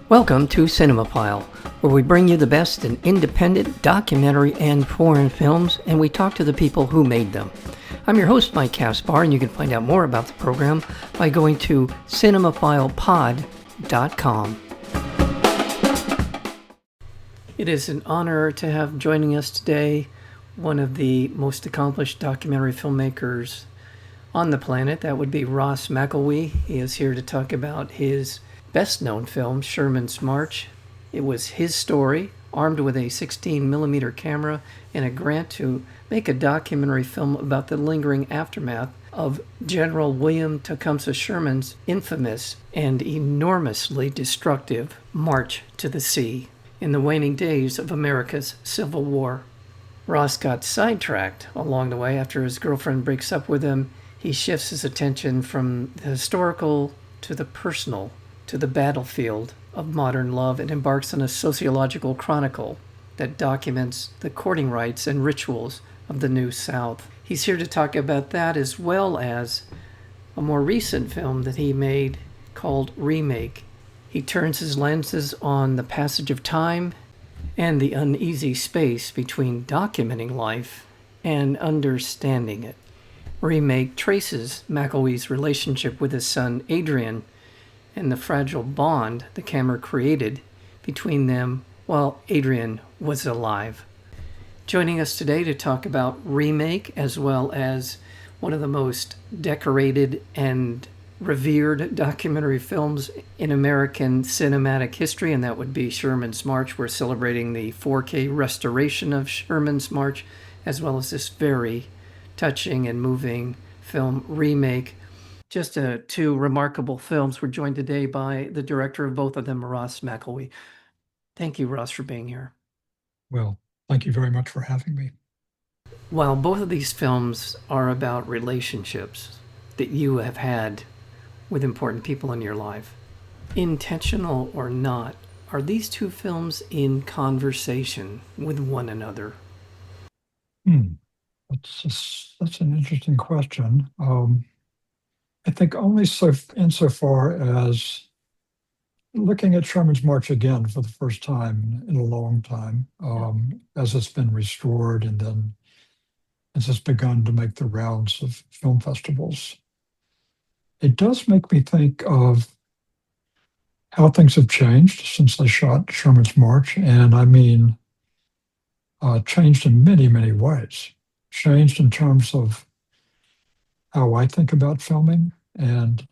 Welcome to Cinemophile, where we bring you the best in independent, documentary, and foreign films, and we talk to the people who made them. I'm your host, Mike Caspar, and you can find out more about the program by going to cinemophilepod.com. It is an honor to have joining us today one of the most accomplished documentary filmmakers on the planet. That would be Ross McElwee. He is here to talk about his best-known film, Sherman's March. It was his story, armed with a 16mm camera and a grant to make a documentary film about the lingering aftermath of General William Tecumseh Sherman's infamous and enormously destructive March to the Sea in the waning days of America's Civil War. Ross got sidetracked along the way after his girlfriend breaks up with him. He shifts his attention from the historical to the personal, to the battlefield of modern love, and embarks on a sociological chronicle that documents the courting rites and rituals of the New South. He's here to talk about that, as well as a more recent film that he made called Remake. He turns his lenses on the passage of time and the uneasy space between documenting life and understanding it. Remake traces McElwee's relationship with his son Adrian and the fragile bond the camera created between them while Adrian was alive. Joining us today to talk about Remake, as well as one of the most decorated and revered documentary films in American cinematic history, and that would be Sherman's March. We're celebrating the 4K restoration of Sherman's March, as well as this very touching and moving film, Remake. Just two remarkable films. We're joined today by the director of both of them, Ross McElwee. Thank you, Ross, for being here. Well, thank you very much for having me. While both of these films are about relationships that you have had with important people in your life, intentional or not, are these two films in conversation with one another? That's an interesting question. I think only insofar as looking at Sherman's March again for the first time in a long time, as it's been restored and then as it's begun to make the rounds of film festivals. It does make me think of how things have changed since I shot Sherman's March, and I mean changed in many, many ways. Changed in terms of how I think about filming, and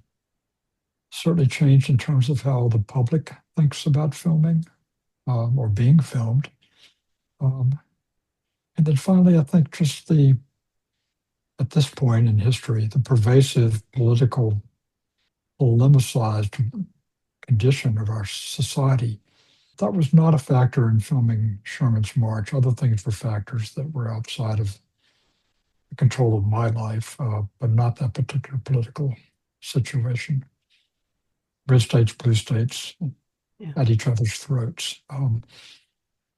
certainly changed in terms of how the public thinks about filming or being filmed. And then finally, I think just at this point in history, the pervasive political polemicized condition of our society, that was not a factor in filming Sherman's March. Other things were factors that were outside of the control of my life, but not that particular political situation. Red states, blue states, at each other's throats.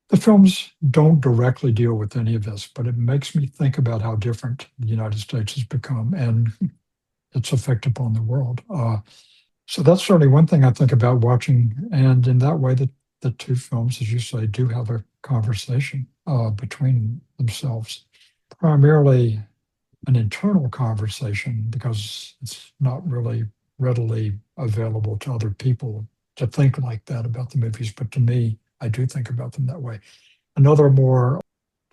The films don't directly deal with any of this, but it makes me think about how different the United States has become and its effect upon the world. So that's certainly one thing I think about watching, and in that way, the two films, as you say, do have a conversation between themselves. Primarily an internal conversation, because it's not really readily available to other people to think like that about the movies. But to me, I do think about them that way. Another more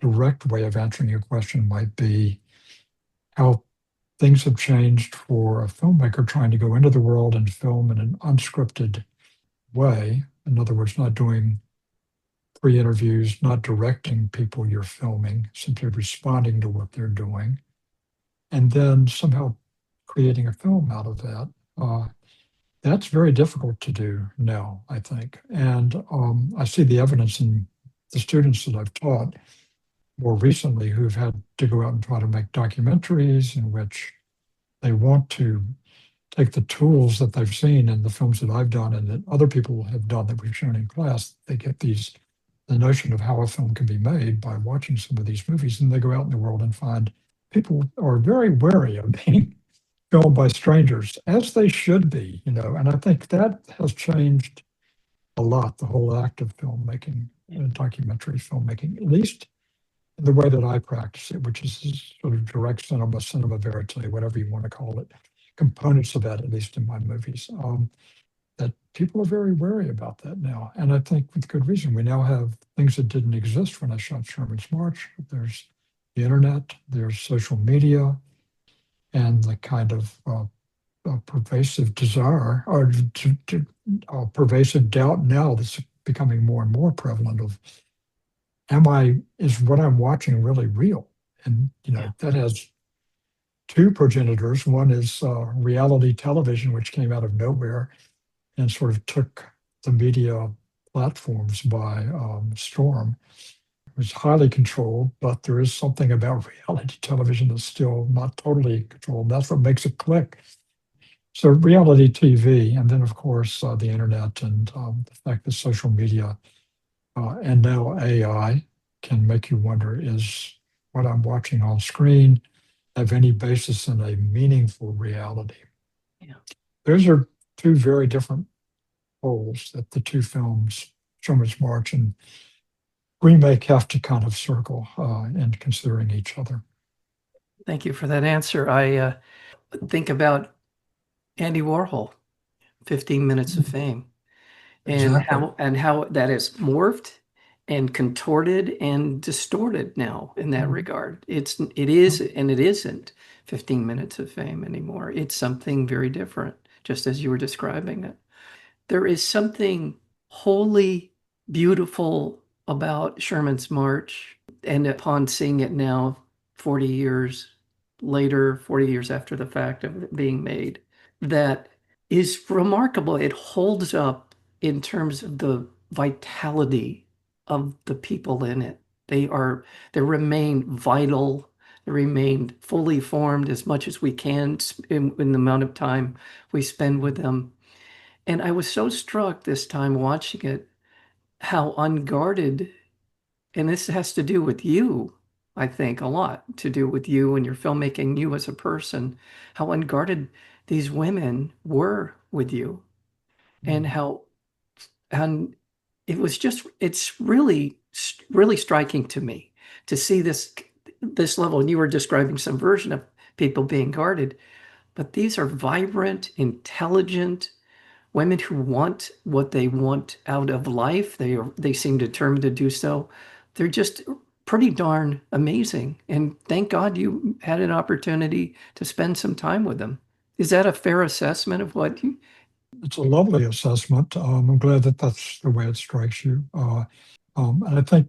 direct way of answering your question might be how things have changed for a filmmaker trying to go into the world and film in an unscripted way. In other words, not doing pre-interviews, not directing people you're filming, simply responding to what they're doing, and then somehow creating a film out of that. That's very difficult to do now, I think. And I see the evidence in the students that I've taught more recently who've had to go out and try to make documentaries in which they want to take the tools that they've seen in the films that I've done and that other people have done that we've shown in class. They get the notion of how a film can be made by watching some of these movies, and they go out in the world and find people are very wary of being filmed by strangers, as they should be, and I think that has changed a lot, the whole act of filmmaking Yeah. and documentary filmmaking, at least in the way that I practice it, which is this sort of direct cinema, cinema verite, whatever you want to call it, components of that, at least in my movies. That people are very wary about that now. And I think with good reason. We now have things that didn't exist when I shot Sherman's March. There's the internet, there's social media, and the kind of pervasive desire or pervasive doubt now that's becoming more and more prevalent of is what I'm watching really real? And Yeah. that has two progenitors. One is reality television, which came out of nowhere and sort of took the media platforms by storm. It was highly controlled, but there is something about reality television that's still not totally controlled. That's what makes it click. So reality TV, and then of course the internet and the fact that social media and now AI can make you wonder, is what I'm watching on screen have any basis in a meaningful reality? Yeah. Those are two very different poles that the two films, Sherman's March and Remake, have to kind of circle in considering each other. Thank you for that answer. I think about Andy Warhol, 15 Minutes of Fame, and Exactly. how that has morphed and contorted and distorted now in that Mhm. regard. It is and it isn't 15 Minutes of Fame anymore. It's something very different, just as you were describing it. There is something wholly beautiful about Sherman's March, and upon seeing it now, 40 years later, 40 years after the fact of it being made, that is remarkable. It holds up in terms of the vitality of the people in it. They remain vital, they remain fully formed as much as we can in the amount of time we spend with them. And I was so struck this time watching it, how unguarded, and this has to do with you, I think, a lot to do with you and your filmmaking, you as a person, how unguarded these women were with you, and how, and it's really striking to me to see this level. And you were describing some version of people being guarded, but these are vibrant, intelligent, women who want what they want out of life. They seem determined to do so. They're just pretty darn amazing. And thank God you had an opportunity to spend some time with them. Is that a fair assessment of what you? It's a lovely assessment. I'm glad that that's the way it strikes you. And I think,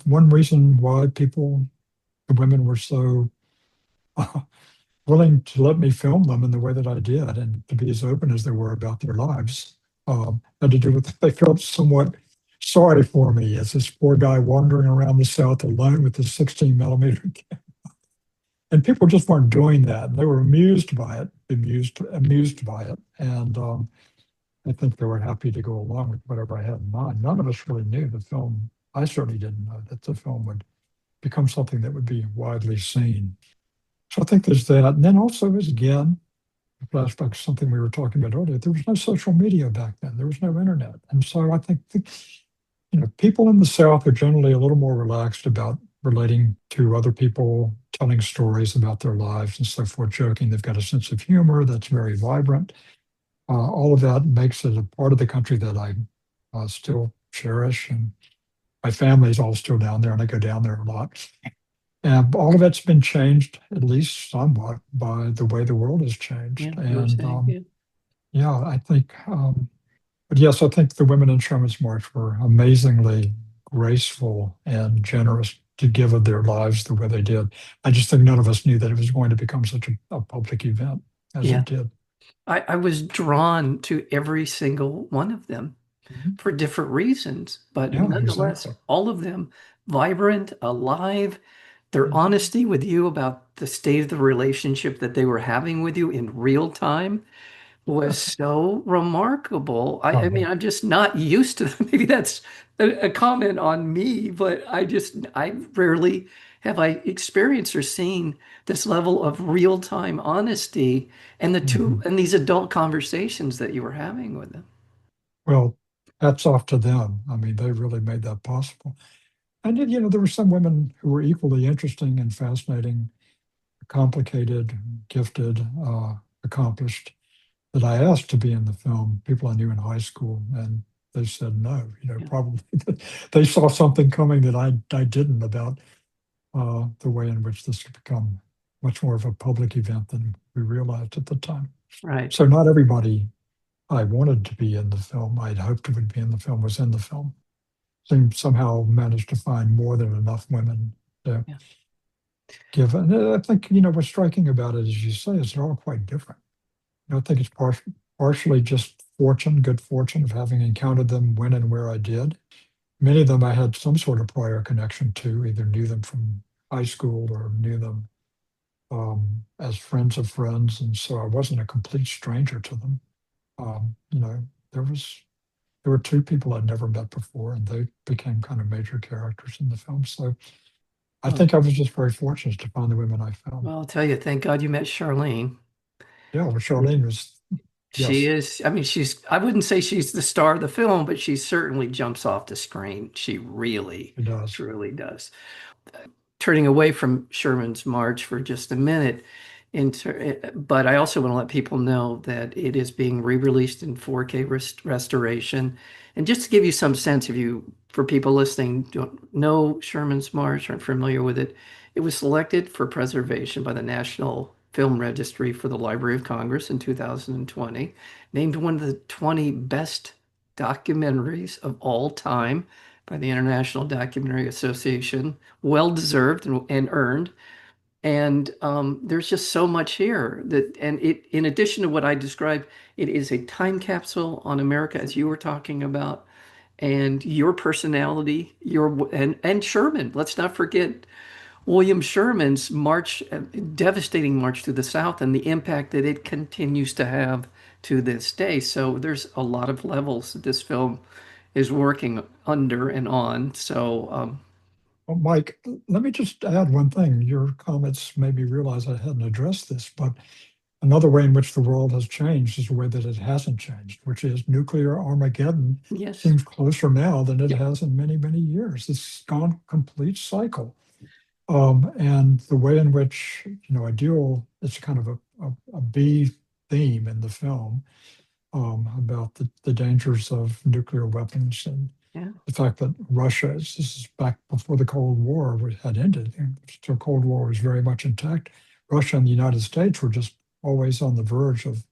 one reason why the women were so willing to let me film them in the way that I did and to be as open as they were about their lives had to do with they felt somewhat sorry for me as this poor guy wandering around the South alone with his 16 millimeter. And people just weren't doing that. They were amused by it, amused by it. And I think they were happy to go along with whatever I had in mind. None of us really knew the film. I certainly didn't know that the film would become something that would be widely seen. So I think there's that. And then also is again, a flashback to something we were talking about earlier. There was no social media back then. There was no internet. And so I think people in the South are generally a little more relaxed about relating to other people, telling stories about their lives and so forth, joking. They've got a sense of humor that's very vibrant. All of that makes it a part of the country that I still cherish. And my family is all still down there, and I go down there a lot. And all of it's been changed, at least somewhat, by the way the world has Yeah, changed. you were And saying, yeah. yeah, I think, but yes, I think the women in Sherman's March were amazingly graceful and generous to give of their lives the way they did. I just think none of us knew that it was going to become such a public event as Yeah. it did. I was drawn to every single one of them Mhm. for different reasons, but Yeah, nonetheless, exactly. all of them vibrant, alive, their Mhm. honesty with you about the state of the relationship that they were having with you in real time was so remarkable. I mean, Oh, I'm just not used to maybe that's a comment on me, but I rarely have I experienced or seen this level of real-time honesty and mhm. and these adult conversations that you were having with them. Well, hats off to them. I mean, they really made that possible. And then, there were some women who were equally interesting and fascinating, complicated, gifted, accomplished, that I asked to be in the film, people I knew in high school, and they said no. Yeah. Probably they saw something coming that I didn't, about the way in which this could become much more of a public event than we realized at the time. Right. So not everybody I wanted to be in the film, I'd hoped would be in the film, was in the film. Somehow managed to find more than enough women to Yeah. give. And I think, what's striking about it, as you say, is they're all quite different. I think it's partially just fortune, good fortune of having encountered them when and where I did. Many of them I had some sort of prior connection to, either knew them from high school or knew them as friends of friends, and so I wasn't a complete stranger to them. There was there were two people I'd never met before, and they became kind of major characters in the film. So I Well, think I was just very fortunate to find the women I found. well, I'll tell you, thank God you met Charlene. Yeah, well, Charlene was, She yes, is, I mean, I wouldn't say she's the star of the film, but she certainly jumps off the screen. She really, it does. truly does. Turning away from Sherman's March for just a minute, but I also want to let people know that it is being re-released in 4K restoration. And just to give you some sense, for people listening, don't know Sherman's March, aren't familiar with it, it was selected for preservation by the National Film Registry for the Library of Congress in 2020, named one of the 20 best documentaries of all time by the International Documentary Association. Well deserved and earned. And there's just so much here in addition to what I described, it is a time capsule on America, as you were talking about, and your personality, and Sherman. Let's not forget William Sherman's march, devastating march through the South, and the impact that it continues to have to this day. So there's a lot of levels that this film is working under and on. So Well, Mike, let me just add one thing. Your comments made me realize I hadn't addressed this, but another way in which the world has changed is the way that it hasn't changed, which is nuclear Armageddon yes, seems closer now than it yeah, has in many, many years. It's gone complete cycle. And the way in which, it's kind of a B theme in the film, about the dangers of nuclear weapons, and yeah, the fact that this is back before the Cold War had ended. So Cold War was very much intact. Russia and the United States were just always on the verge of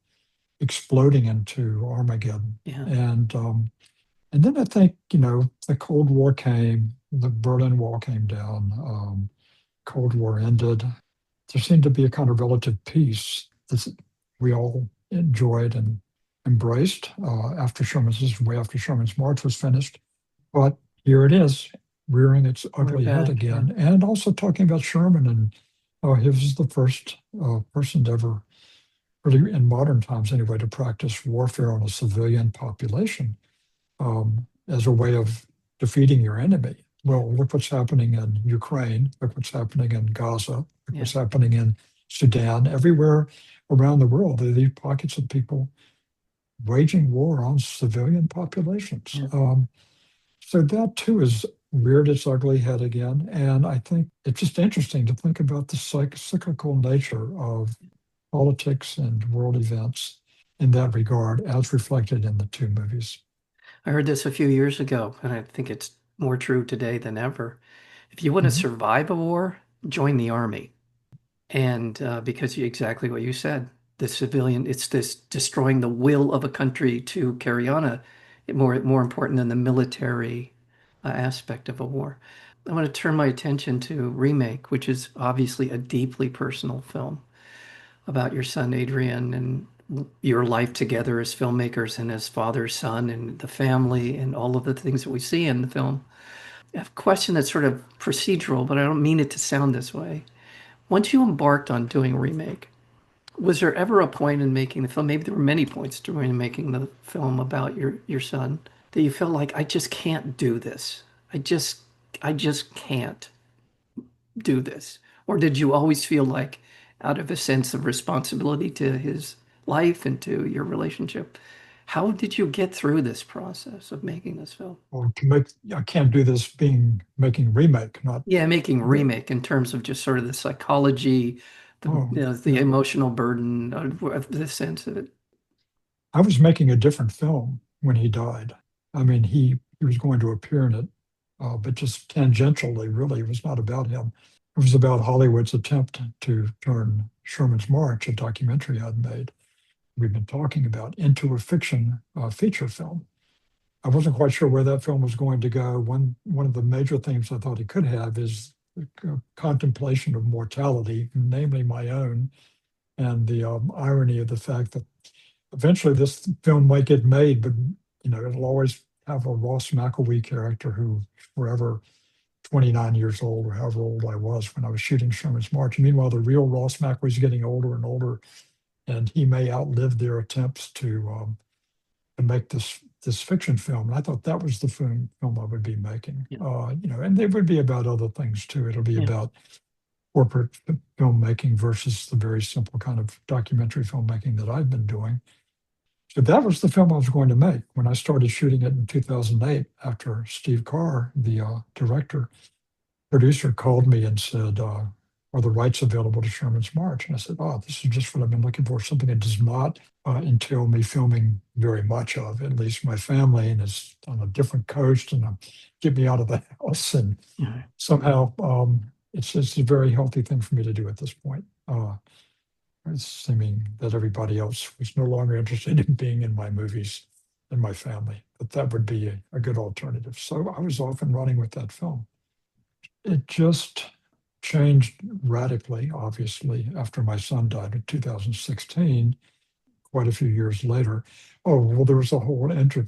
exploding into Armageddon. yeah, And then I think, the Cold War came, the Berlin Wall came down, Cold War ended. There seemed to be a kind of relative peace that we all enjoyed and embraced way after Sherman's March was finished. But here it is, rearing its we're ugly head back. Yeah, again, and also talking about Sherman, and he was the first person to ever, really in modern times anyway, to practice warfare on a civilian population, as a way of defeating your enemy. yeah, Well, look what's happening in Ukraine. Look what's happening in Gaza. Look yeah, what's happening in Sudan. Everywhere around the world, there are these pockets of people waging war on civilian populations. yeah. So that too is reared its ugly head again. And I think it's just interesting to think about the cyclical nature of politics and world events in that regard, as reflected in the two movies. I heard this a few years ago, and I think it's more true today than ever. If you want to Mhm. survive a war, join the army. And because exactly what you said, it's this destroying the will of a country to carry on more important than the military aspect of a war. I want to turn my attention to Remake, which is obviously a deeply personal film about your son Adrian and your life together as filmmakers and as father, son, and the family and all of the things that we see in the film. I have a question that's sort of procedural, but I don't mean it to sound this way. Once you embarked on doing a remake, was there ever a point in making the film? Maybe there were many points during making the film about your son that you felt like I just can't do this. I just can't do this. Or did you always feel like out of a sense of responsibility to his life and to your relationship, How did you get through this process of making this film? Or to make, I can't do this being making remake, not. Yeah, making remake in terms of just sort of the psychology, Oh, the yeah. emotional burden of the sense of it. I was making a different film when he died. I mean, he was going to appear in it, but just tangentially, really, it was not about him. It was about Hollywood's attempt to turn Sherman's March, a documentary I'd made, we've been talking about, into a fiction feature film. I wasn't quite sure where that film was going to go. One of the major themes I thought it could have is the contemplation of mortality, namely my own, and the irony of the fact that eventually this film might get made, but it'll always have a Ross McElwee character who forever 29 years old or however old I was when I was shooting Sherman's March. Meanwhile, the real Ross McElwee is getting older and older, and he may outlive their attempts to make this fiction film. And I thought that was the film I would be making. Yeah. And it would be about other things too. It'll be Yeah. about corporate filmmaking versus the very simple kind of documentary filmmaking that I've been doing. So that was the film I was going to make when I started shooting it in 2008. After Steve Carr, the producer, called me and said, "Are the rights available to Sherman's March?" And I said, "Oh, this is just what I've been looking for. Something that does not entail me filming very much of, at least my family, and is on a different coast, and get me out of the house. And Yeah. somehow, it's a very healthy thing for me to do at this point." It's seeming that everybody else was no longer interested in being in my movies and my family, but that would be a good alternative. So I was off and running with that film. It just changed radically, obviously, after my son died in 2016, quite a few years later. Oh, well, there was a whole inter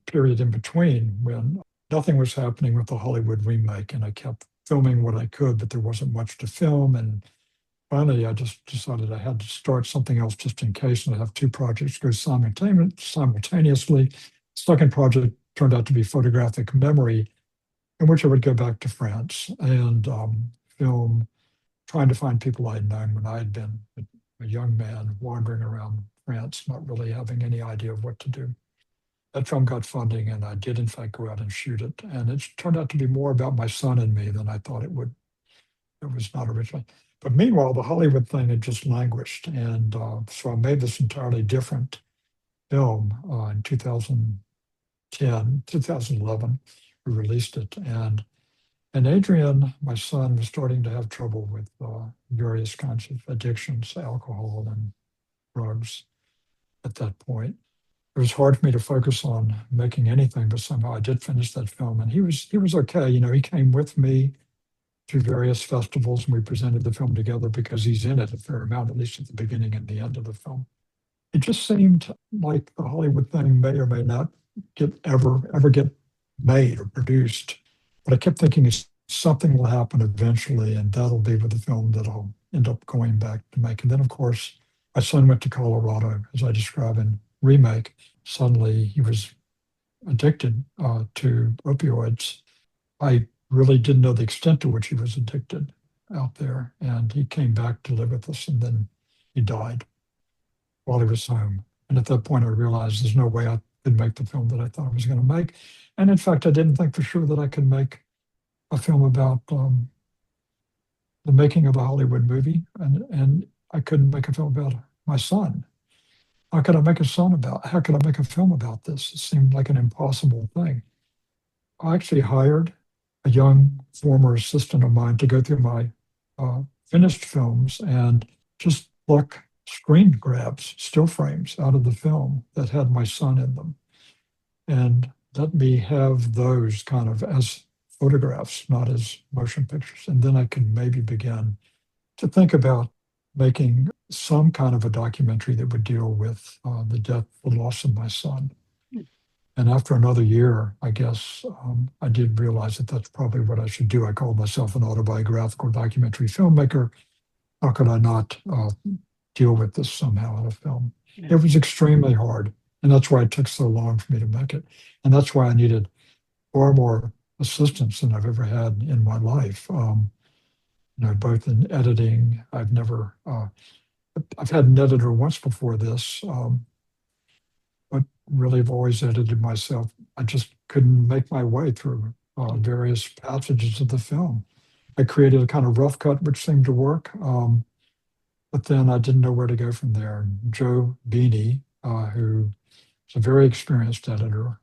period in between when nothing was happening with the Hollywood remake, and I kept filming what I could, but there wasn't much to film. And finally, I just decided I had to start something else just in case, and I have two projects go simultaneously. Second project turned out to be Photographic Memory, in which I would go back to France and film, trying to find people I had known when I had been a young man wandering around France, not really having any idea of what to do. That film got funding, and I did, in fact, go out and shoot it. And it turned out to be more about my son and me than I thought it would. It was not originally. But meanwhile, the Hollywood thing had just languished. And so I made this entirely different film in 2010, 2011. We released it. And Adrian, my son, was starting to have trouble with various kinds of addictions, alcohol and drugs at that point. It was hard for me to focus on making anything, but somehow I did finish that film. And he was okay. He came with me to various festivals, and we presented the film together because he's in it a fair amount, at least at the beginning and the end of the film. It just seemed like the Hollywood thing may or may not ever get made or produced. But I kept thinking something will happen eventually, and that'll be with the film that I'll end up going back to make. And then, of course, my son went to Colorado, as I describe in Remake. Suddenly, he was addicted to opioids. I really didn't know the extent to which he was addicted out there. And he came back to live with us, and then he died while he was home. And at that point, I realized there's no way I could make the film that I thought I was going to make. And in fact, I didn't think for sure that I could make a film about the making of a Hollywood movie. And I couldn't make a film about my son. How could I make a film about this? It seemed like an impossible thing. I actually hired a young former assistant of mine to go through my finished films and just pluck screen grabs, still frames out of the film that had my son in them, and let me have those kind of as photographs, not as motion pictures. And then I could maybe begin to think about making some kind of a documentary that would deal with the loss of my son. And after another year, I guess, I did realize that that's probably what I should do. I called myself an autobiographical documentary filmmaker. How could I not deal with this somehow in a film? Yeah. It was extremely hard. And that's why it took so long for me to make it. And that's why I needed far more assistance than I've ever had in my life. Both in editing. I've had an editor once before this. really have always edited myself. I just couldn't make my way through various passages of the film. I created a kind of rough cut, which seemed to work, but then I didn't know where to go from there. Joe Beanie, who is a very experienced editor,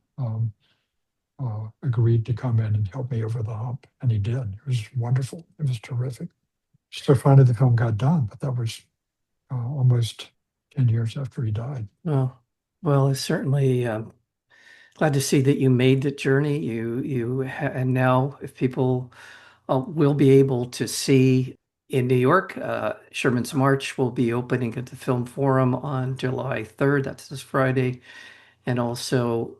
agreed to come in and help me over the hump, and he did. It was wonderful. It was terrific. So finally, the film got done, but that was almost 10 years after he died. Well, it's certainly glad to see that you made the journey. And now if people will be able to see in New York, Sherman's March will be opening at the Film Forum on July 3rd. That's this Friday. And also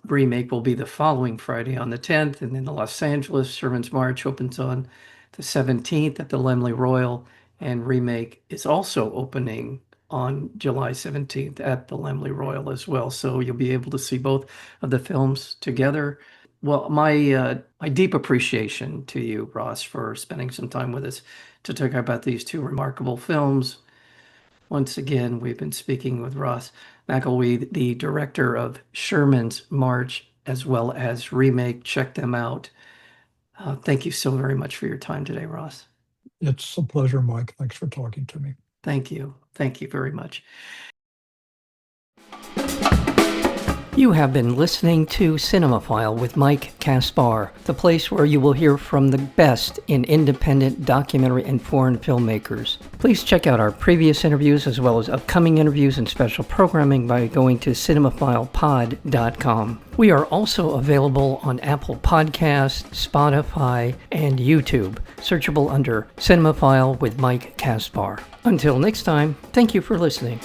Remake will be the following Friday on the 10th. And then the Los Angeles Sherman's March opens on the 17th at the Laemmle Royal. And Remake is also opening on July 17th at the Laemmle Royal as well. So you'll be able to see both of the films together. Well, my deep appreciation to you, Ross, for spending some time with us to talk about these two remarkable films. Once again, we've been speaking with Ross McElwee, the director of Sherman's March, as well as Remake. Check them out. Thank you so very much for your time today, Ross. It's a pleasure, Mike. Thanks for talking to me. Thank you. Thank you very much. You have been listening to Cinemaphile with Mike Kaspar, the place where you will hear from the best in independent documentary and foreign filmmakers. Please check out our previous interviews as well as upcoming interviews and special programming by going to cinemaphilepod.com. We are also available on Apple Podcasts, Spotify, and YouTube, searchable under Cinemaphile with Mike Kaspar. Until next time, thank you for listening.